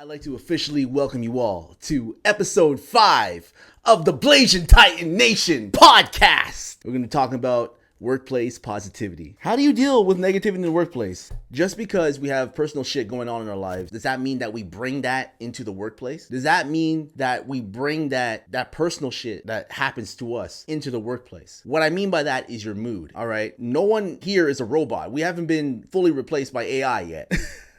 I'd like to officially welcome you all to Ep.5 of the Blasian Titan Nation podcast. We're going to be talking about workplace positivity. How do you deal with negativity in the workplace? Just because we have personal shit going on in our lives, does that mean that we bring that into the workplace? Does that mean that we bring that personal shit that happens to us into the workplace? What I mean by that is your mood, all right? No one here is a robot. We haven't been fully replaced by AI yet.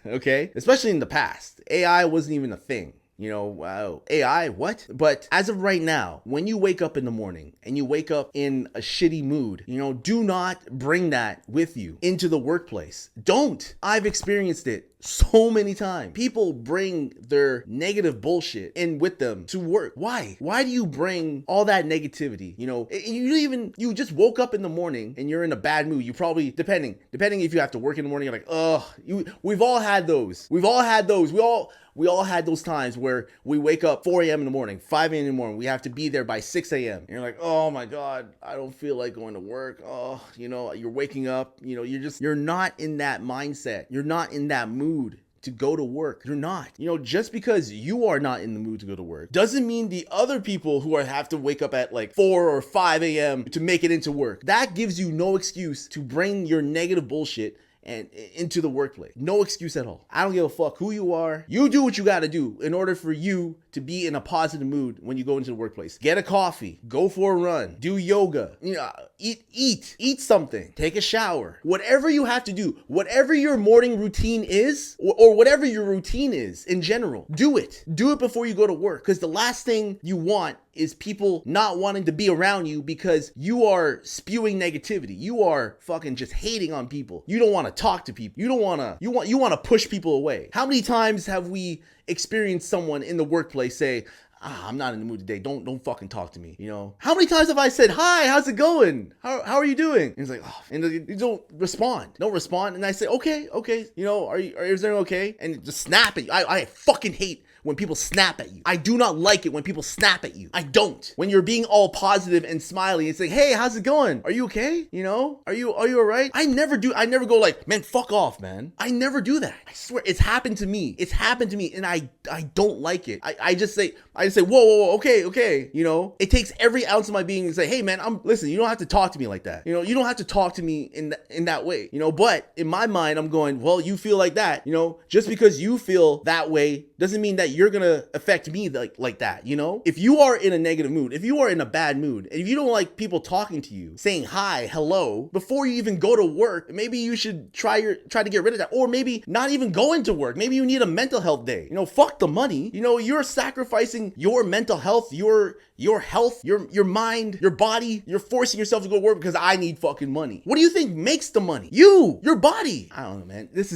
Okay? Especially in the past. AI wasn't even a thing. You know, wow, AI, what? But as of right now, when you wake up in the morning and you wake up in a shitty mood, do not bring that with you into the workplace. Don't. I've experienced it so many times. People bring their negative bullshit in with them to work. Why? Why do you bring all that negativity? You just woke up in the morning and you're in a bad mood. You probably, depending if you have to work in the morning, you're like, we've all had those. We all had those times where we wake up 4 a.m. in the morning, 5 a.m. in the morning. We have to be there by 6 a.m. And you're like, oh my God, I don't feel like going to work. Oh, you're waking up, you're not in that mindset. You're not in that mood to go to work. You're not. Just because you are not in the mood to go to work doesn't mean the other people who have to wake up at like 4 or 5 a.m. to make it into work. That gives you no excuse to bring your negative bullshit and into the workplace. No excuse at all. I don't give a fuck who you are. You do what you got to do in order for you to be in a positive mood when you go into the workplace. Get a coffee, go for a run, do yoga, eat something, take a shower, whatever you have to do, whatever your morning routine is, or whatever your routine is in general, do it before you go to work. Because the last thing you want is people not wanting to be around you because you are spewing negativity. You are fucking just hating on people. You don't want to talk to people. You want to push people away. How many times have we experienced someone in the workplace say, I'm not in the mood today. Don't fucking talk to me. How many times have I said, hi, how's it going? How are you doing? And he's like, oh, and you don't respond. And I say, okay. Is everything okay? And just snap at you. I fucking hate when people snap at you. I do not like it when people snap at you. I don't. When you're being all positive and smiley and saying, hey, how's it going? Are you okay? Are you all right? I never go like, man, fuck off, man. I never do that. I swear, it's happened to me. And I don't like it. I just say, whoa, okay. It takes every ounce of my being to say, hey man, listen, you don't have to talk to me like that. You don't have to talk to me in that way. But in my mind, I'm going, well, you feel like that. Just because you feel that way doesn't mean that you're gonna affect me like that. If you are in a negative mood, if you are in a bad mood, and if you don't like people talking to you, saying hi, hello, before you even go to work, maybe you should try to get rid of that. Or maybe not even go into work. Maybe you need a mental health day. Fuck the money. You're sacrificing your mental health, your health, your mind, your body. You're forcing yourself to go to work because I need fucking money. What do you think makes the money? Your body. I don't know, man. This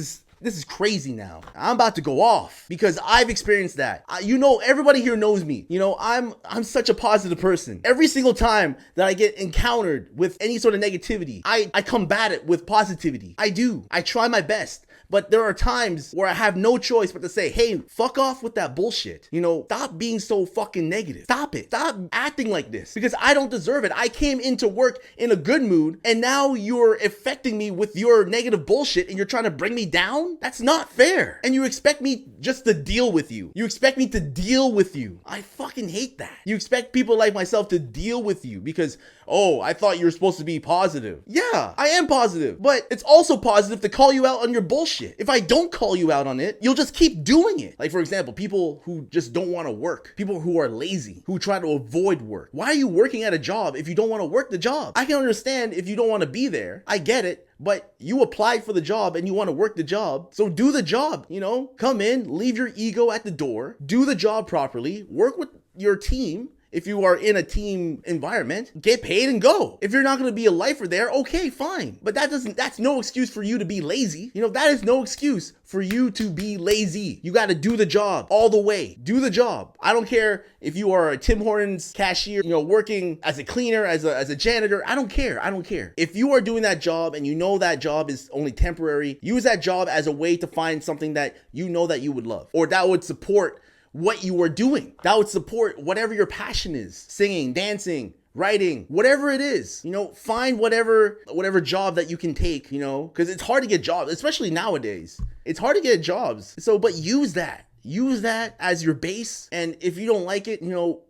is crazy now. I'm about to go off because I've experienced that. Everybody here knows me. I'm such a positive person. Every single time that I get encountered with any sort of negativity, I combat it with positivity. I do. I try my best. But there are times where I have no choice but to say, hey, fuck off with that bullshit. Stop being so fucking negative. Stop it. Stop acting like this because I don't deserve it. I came into work in a good mood and now you're affecting me with your negative bullshit and you're trying to bring me down? That's not fair. And you expect me just to deal with you. You expect me to deal with you. I fucking hate that. You expect people like myself to deal with you because, oh, I thought you were supposed to be positive. Yeah, I am positive, but it's also positive to call you out on your bullshit. If I don't call you out on it, you'll just keep doing it. Like, for example, people who just don't want to work, people who are lazy, who try to avoid work. Why are you working at a job if you don't want to work the job? I can understand if you don't want to be there. I get it. But you applied for the job and you want to work the job. So do the job, come in, leave your ego at the door, do the job properly, work with your team. If you are in a team environment, get paid and go. If you're not going to be a lifer there, okay, fine. But that's no excuse for you to be lazy. That is no excuse for you to be lazy. You got to do the job all the way. Do the job. I don't care if you are a Tim Hortons cashier, working as a cleaner, as a janitor. I don't care. If you are doing that job and you know that job is only temporary, use that job as a way to find something that you know that you would love or that would support what you are doing. That would support whatever your passion is. Singing, dancing, writing, whatever it is, find whatever job that you can take, because it's hard to get jobs, especially nowadays. It's hard to get jobs. So, but use that. use that as your base. And if you don't like it,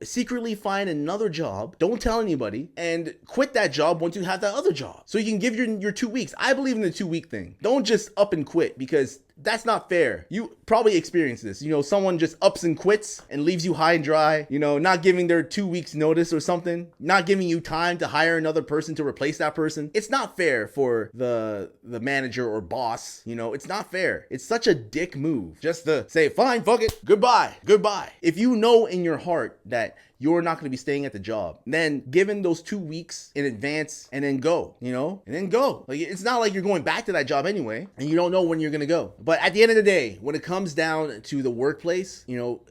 secretly find another job. Don't tell anybody and quit that job once you have that other job. So you can give your 2 weeks. I believe in the 2-week thing. Don't just up and quit, because that's not fair. You probably experienced this. Someone just ups and quits and leaves you high and dry, not giving their 2 weeks notice or something, not giving you time to hire another person to replace that person. It's not fair for the manager or boss. It's not fair. It's such a dick move just to say, fine, fuck it, goodbye. If you know in your heart that you're not going to be staying at the job, then given those 2 weeks in advance and then go, Like, it's not like you're going back to that job anyway, and you don't know when you're going to go. But at the end of the day, when it comes down to the workplace,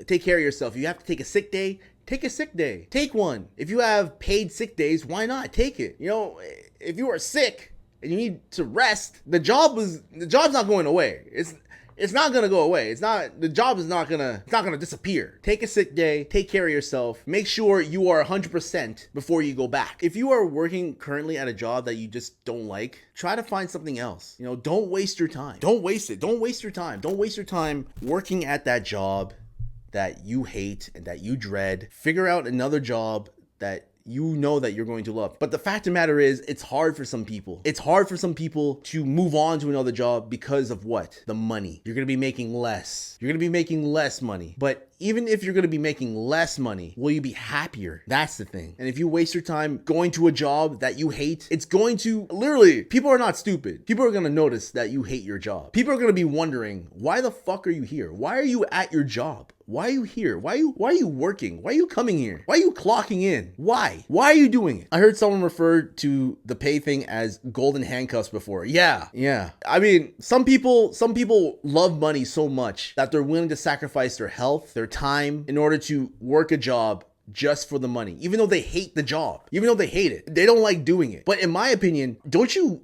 take care of yourself. You have to take a sick day. Take a sick day. Take one. If you have paid sick days, why not? Take it. If you are sick and you need to rest, the job's not going away. It's not gonna go away. The job is not gonna disappear. Take a sick day, take care of yourself, make sure you are 100% before you go back. If you are working currently at a job that you just don't like, try to find something else. Don't waste your time. Don't waste it. Don't waste your time. Don't waste your time working at that job that you hate and that you dread. Figure out another job that that you're going to love. But the fact of the matter is, it's hard for some people. It's hard for some people to move on to another job because of what? The money. You're going to be making less. You're going to be making less money. But even if you're going to be making less money, will you be happier? That's the thing. And if you waste your time going to a job that you hate, it's going to literally, people are not stupid. People are going to notice that you hate your job. People are going to be wondering, why the fuck are you here? Why are you at your job? Why are you here? Why are you working? Why are you coming here? Why are you clocking in? Why are you doing it? I heard someone refer to the pay thing as golden handcuffs before. Yeah. I mean, some people love money so much that they're willing to sacrifice their health, their time in order to work a job just for the money, even though they hate the job, even though they hate it, they don't like doing it. But in my opinion, don't you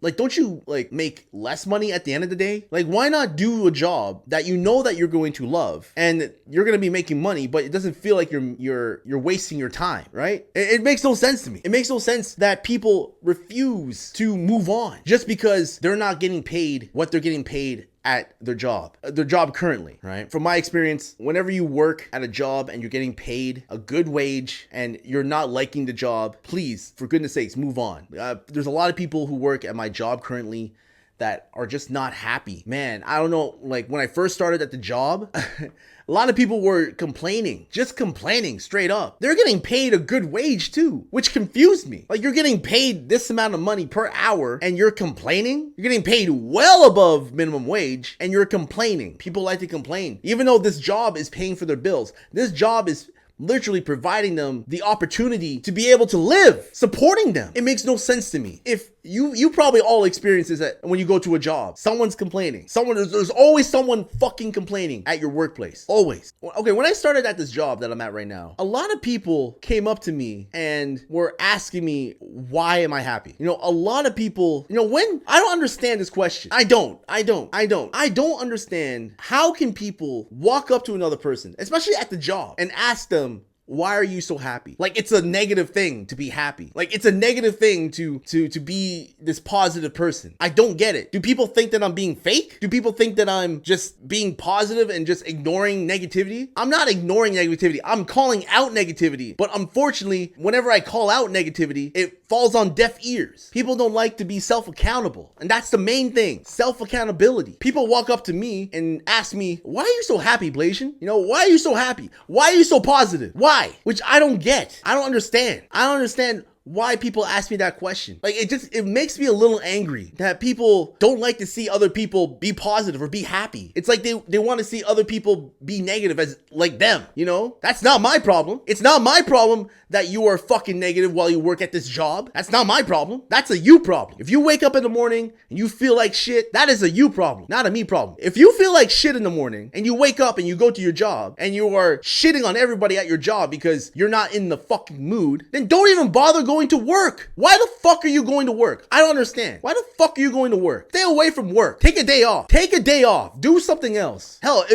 make less money at the end of the day? Like, why not do a job that that you're going to love and you're going to be making money, but it doesn't feel like you're wasting your time, right? It makes no sense to me. It makes no sense that people refuse to move on just because they're not getting paid what they're getting paid at their job currently, right? From my experience, whenever you work at a job and you're getting paid a good wage and you're not liking the job, please, for goodness sakes, move on. There's a lot of people who work at my job currently that are just not happy. Man, I don't know, like when I first started at the job, a lot of people were complaining straight up. They're getting paid a good wage too, which confused me. Like, you're getting paid this amount of money per hour and you're complaining? You're getting paid well above minimum wage and you're complaining. People like to complain. Even though this job is paying for their bills, this job is literally providing them the opportunity to be able to live, supporting them. It makes no sense to me. If you probably all experience this when you go to a job, someone's complaining. There's always someone fucking complaining at your workplace. Always. Okay, when I started at this job that I'm at right now, a lot of people came up to me and were asking me, why am I happy? A lot of people, when I don't understand this question. I don't understand how can people walk up to another person, especially at the job, and ask them, why are you so happy? Like, it's a negative thing to be happy. Like, it's a negative thing to be this positive person. I don't get it. Do people think that I'm being fake? Do people think that I'm just being positive and just ignoring negativity? I'm not ignoring negativity. I'm calling out negativity. But unfortunately, whenever I call out negativity, it falls on deaf ears. People don't like to be self-accountable. And that's the main thing. Self-accountability. People walk up to me and ask me, why are you so happy, Blasian? Why are you so happy? Why are you so positive? Why? Which I don't get. I don't understand. I don't understand why people ask me that question. Like, it makes me a little angry that people don't like to see other people be positive or be happy. It's like they want to see other people be negative as like them, That's not my problem. It's not my problem that you are fucking negative while you work at this job. That's not my problem. That's a you problem. If you wake up in the morning and you feel like shit, that is a you problem, not a me problem. If you feel like shit in the morning and you wake up and you go to your job and you are shitting on everybody at your job because you're not in the fucking mood, then don't even bother going to work. Why the fuck are you going to work? I don't understand. Why the fuck are you going to work? Stay away from work. Take a day off. Take a day off. Do something else. Hell,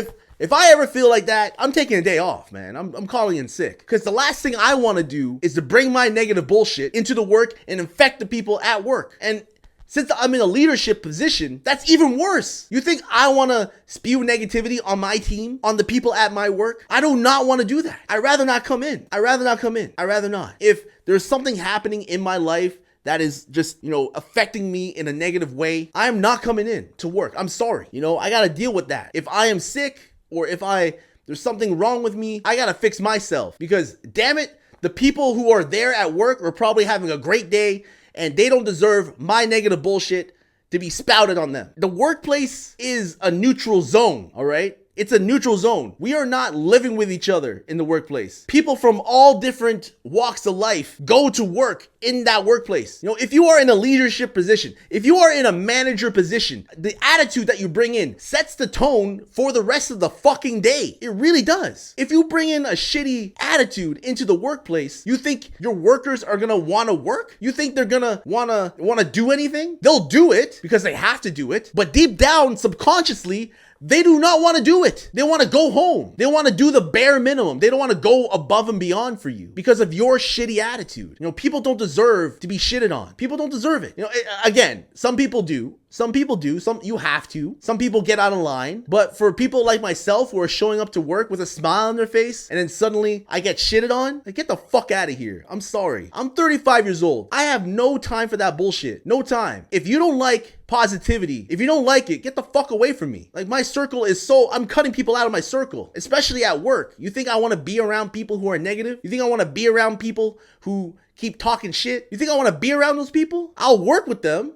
if I ever feel like that, I'm taking a day off, man. I'm calling in sick. Because the last thing I want to do is to bring my negative bullshit into the work and infect the people at work. And Since I'm in a leadership position, that's even worse. You think I want to spew negativity on my team, on the people at my work? I do not want to do that. I'd rather not come in. I'd rather not. If there's something happening in my life that is just, affecting me in a negative way, I am not coming in to work. I'm sorry. I got to deal with that. If I am sick or if there's something wrong with me, I got to fix myself, because damn it, the people who are there at work are probably having a great day and they don't deserve my negative bullshit to be spouted on them. The workplace is a neutral zone, all right? It's a neutral zone. We are not living with each other in the workplace. People from all different walks of life go to work in that workplace. If you are in a leadership position, if you are in a manager position, the attitude that you bring in sets the tone for the rest of the fucking day. It really does. If you bring in a shitty attitude into the workplace, you think your workers are gonna wanna work? You think they're gonna wanna do anything? They'll do it because they have to do it, but deep down, subconsciously, they do not want to do it. They want to go home. They want to do the bare minimum. They don't want to go above and beyond for you because of your shitty attitude. People don't deserve to be shitted on. People don't deserve it. Again, some people do. Some people do. Some you have to. Some people get out of line. But for people like myself who are showing up to work with a smile on their face and then suddenly I get shitted on, get the fuck out of here. I'm sorry. I'm 35 years old. I have no time for that bullshit. No time. If you don't like positivity, if you don't like it, get the fuck away from me. My circle is I'm cutting people out of my circle, especially at work. You think I want to be around people who are negative? You think I want to be around people who keep talking shit? You think I want to be around those people? I'll work with them.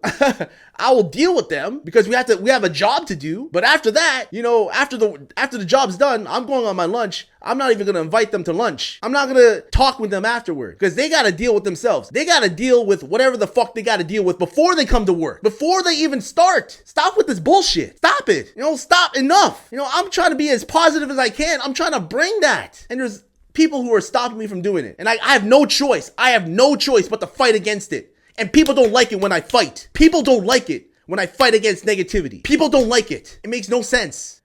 I will deal with them because we have a job to do. But after that, after the job's done, I'm going on my lunch. I'm not even going to invite them to lunch. I'm not going to talk with them afterward because they got to deal with themselves. They got to deal with whatever the fuck they got to deal with before they come to work, before they even start. Stop with this bullshit. Stop it. Stop. Enough. I'm trying to be as positive as I can. I'm trying to bring that. And there's people who are stopping me from doing it. And I have no choice. I have no choice but to fight against it. And people don't like it when I fight. People don't like it when I fight against negativity. People don't like it. It makes no sense.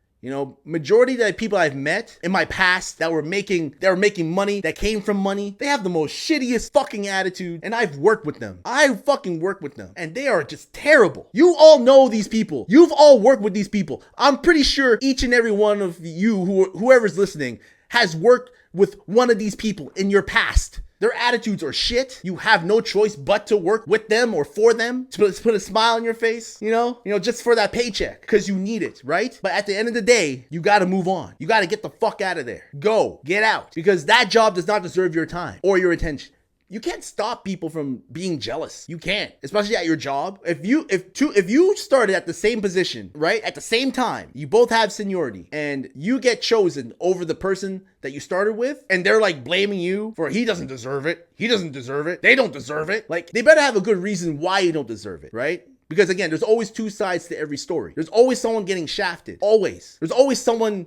Majority of the people I've met in my past that were making money, that came from money, they have the most shittiest fucking attitude, and I've worked with them. I fucking work with them, and they are just terrible. You all know these people. You've all worked with these people. I'm pretty sure each and every one of you, whoever's listening, has worked with one of these people in your past. Their attitudes are shit. You have no choice but to work with them or for them to put a smile on your face, just for that paycheck because you need it, right? But at the end of the day, you got to move on. You got to get the fuck out of there. Go, get out, because that job does not deserve your time or your attention. You can't stop people from being jealous. You can't, especially at your job. If you started at the same position, right, at the same time, you both have seniority, and you get chosen over the person that you started with, and they're blaming you for he doesn't deserve it. He doesn't deserve it. They don't deserve it. They better have a good reason why you don't deserve it, right? Because again, there's always two sides to every story. There's always someone getting shafted. Always. There's always someone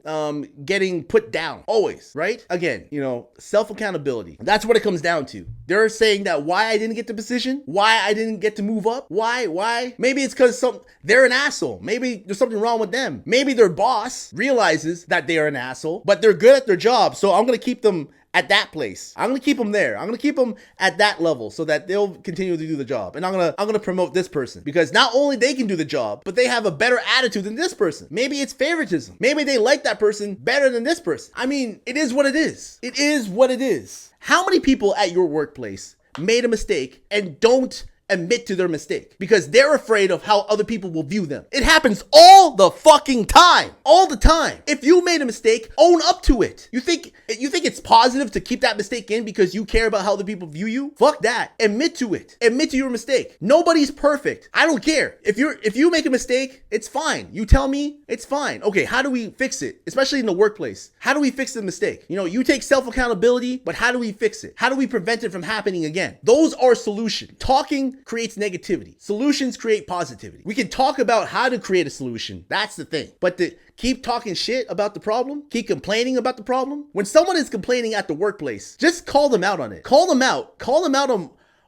getting put down. Always, right? Again, self-accountability. That's what it comes down to. They're saying that why I didn't get the position, why I didn't get to move up, why? Maybe it's because they're an asshole. Maybe there's something wrong with them. Maybe their boss realizes that they are an asshole, but they're good at their job, so I'm going to keep them at that place. I'm going to keep them there. I'm going to keep them at that level so that they'll continue to do the job. And I'm going to promote this person because not only they can do the job, but they have a better attitude than this person. Maybe it's favoritism. Maybe they like that person better than this person. I mean, it is what it is. It is what it is. How many people at your workplace made a mistake and don't admit to their mistake because they're afraid of how other people will view them? It happens all the fucking time. All the time. If you made a mistake, own up to it. You think it's positive to keep that mistake in because you care about how other people view you? Fuck that. Admit to it. Admit to your mistake. Nobody's perfect. I don't care. If you make a mistake, it's fine. You tell me, it's fine. Okay, how do we fix it? Especially in the workplace. How do we fix the mistake? You take self-accountability, but how do we fix it? How do we prevent it from happening again? Those are solutions. Talking creates negativity. Solutions create positivity. We can talk about how to create a solution. That's the thing. But to keep talking shit about the problem, keep complaining about the problem. When someone is complaining at the workplace, just call them out on it. Call them out. Call them out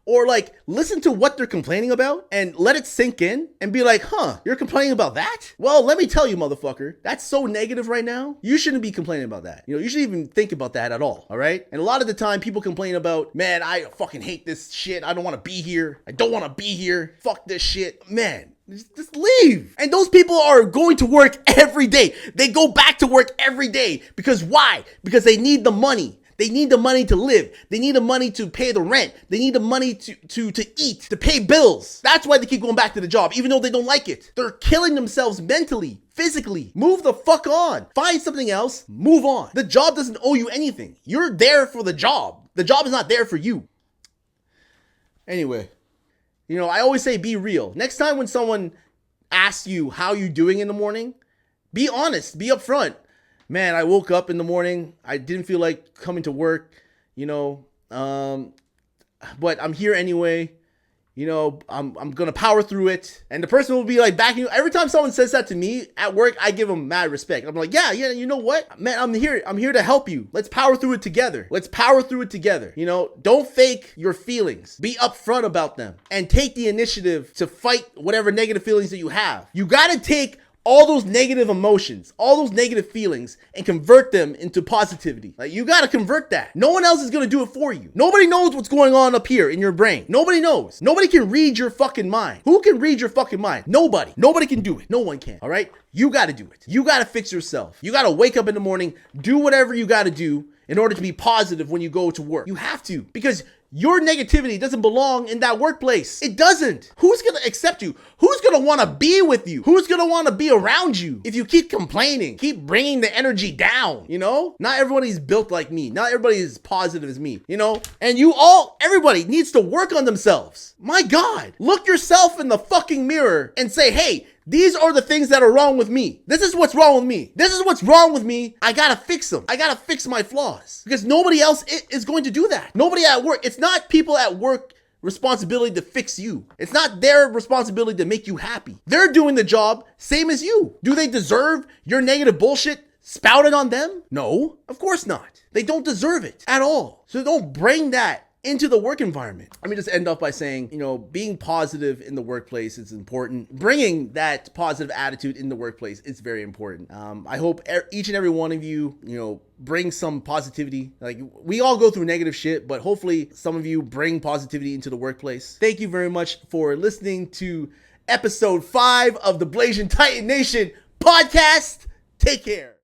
Or like listen to what they're complaining about and let it sink in and be like, huh, you're complaining about that? Well, let me tell you, motherfucker, that's so negative right now. You shouldn't be complaining about that. You shouldn't even think about that at all right? And a lot of the time people complain about, man, I fucking hate this shit. I don't want to be here. I don't want to be here. Fuck this shit. Man, just leave. And those people are going to work every day. They go back to work every day. Because why? Because they need the money. They need the money to live. They need the money to pay the rent. They need the money to eat, to pay bills. That's why they keep going back to the job, even though they don't like it. They're killing themselves mentally, physically. Move the fuck on. Find something else. Move on. The job doesn't owe you anything. You're there for the job. The job is not there for you. Anyway, I always say be real. Next time when someone asks you how you doing in the morning, be honest, be upfront. Man, I woke up in the morning. I didn't feel like coming to work, but I'm here anyway. I'm going to power through it. And the person will be like backing you. Every time someone says that to me at work, I give them mad respect. I'm like, yeah, you know what? Man, I'm here to help you. Let's power through it together. Don't fake your feelings. Be upfront about them and take the initiative to fight whatever negative feelings that you have. You got to take all those negative emotions, all those negative feelings, and convert them into positivity. Like, you gotta convert that. No one else is gonna do it for you. Nobody knows what's going on up here in your brain. Nobody knows. Nobody can read your fucking mind. Who can read your fucking mind? Nobody. Nobody can do it. No one can. All right? You gotta do it. You gotta fix yourself. You gotta wake up in the morning, do whatever you gotta do in order to be positive when you go to work. You have to, because your negativity doesn't belong in that workplace. It doesn't. Who's going to accept you? Who's going to want to be with you? Who's going to want to be around you if you keep complaining, keep bringing the energy down, Not everybody's built like me. Not everybody is positive as me, And everybody needs to work on themselves. My God, look yourself in the fucking mirror and say, hey, these are the things that are wrong with me. This is what's wrong with me. This is what's wrong with me. I gotta fix them. I gotta fix my flaws. Because nobody else is going to do that. Nobody at work. It's not people at work responsibility to fix you. It's not their responsibility to make you happy. They're doing the job same as you. Do they deserve your negative bullshit spouted on them? No, of course not. They don't deserve it at all. So don't bring that into the work environment. Let me just end off by saying, being positive in the workplace is important. Bringing that positive attitude in the workplace is very important. I hope each and every one of you, bring some positivity. Like, we all go through negative shit, but hopefully some of you bring positivity into the workplace. Thank you very much for listening to episode 5 of the Blasian Titan Nation podcast. Take care.